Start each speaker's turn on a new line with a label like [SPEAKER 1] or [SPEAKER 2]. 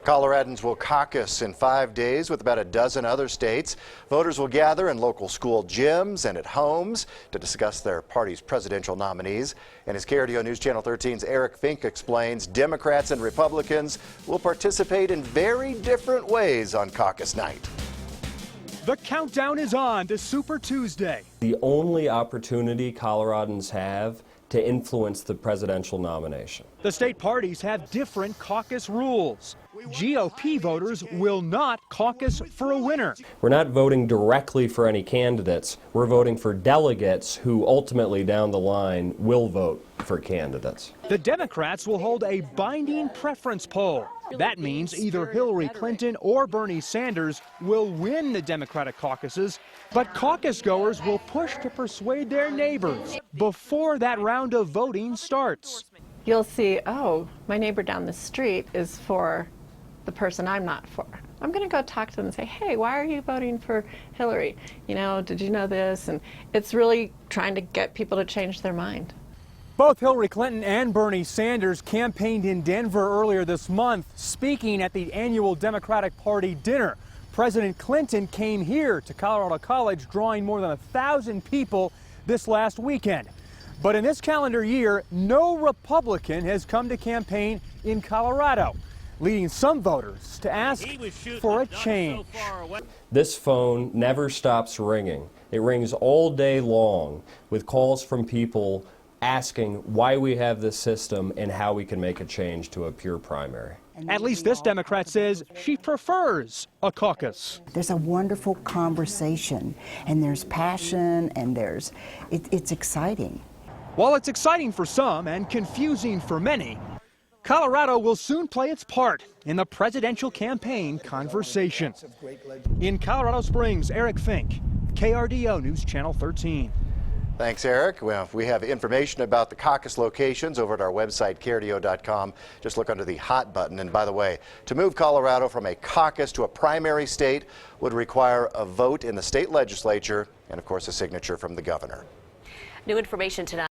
[SPEAKER 1] Coloradans will caucus in 5 days with about a dozen other states. Voters will gather in local school gyms and at homes to discuss their party's presidential nominees. And as KRDO News Channel 13's Eric Fink explains, Democrats and Republicans will participate in very different ways on caucus night.
[SPEAKER 2] The countdown is on to Super Tuesday.
[SPEAKER 3] The only opportunity Coloradans have to influence the presidential nomination.
[SPEAKER 2] The state parties have different caucus rules. GOP voters will not caucus for a winner.
[SPEAKER 3] We're not voting directly for any candidates. We're voting for delegates who ultimately down the line will vote for candidates.
[SPEAKER 2] The Democrats will hold a binding preference poll. That means either Hillary Clinton or Bernie Sanders will win the Democratic caucuses, but caucus goers will push to persuade their neighbors before that round of voting starts.
[SPEAKER 4] You'll see, oh, my neighbor down the street is for the person I'm not for. I'm going to go talk to them and say, hey, why are you voting for Hillary? You know, did you know this? And it's really trying to get people to change their mind.
[SPEAKER 2] Both Hillary Clinton and Bernie Sanders campaigned in Denver earlier this month, speaking at the annual Democratic Party dinner. President Clinton came here to Colorado College, drawing more than 1,000 people this last weekend. But in this calendar year, no Republican has come to campaign in Colorado, leading some voters to ask for a change.
[SPEAKER 3] This phone never stops ringing. It rings all day long with calls from people asking why we have this system and how we can make a change to a pure primary.
[SPEAKER 2] At least this Democrat says she prefers a caucus.
[SPEAKER 5] There's a wonderful conversation, and there's passion, and it's exciting.
[SPEAKER 2] While it's exciting for some and confusing for many, Colorado will soon play its part in the presidential campaign conversation. In Colorado Springs, Eric Fink, KRDO News Channel 13.
[SPEAKER 1] Thanks, Eric. Well, we have information about the caucus locations over at our website, KRDO.com. Just look under the hot button. And by the way, to move Colorado from a caucus to a primary state would require a vote in the state legislature and, of course, a signature from the governor.
[SPEAKER 6] New information tonight.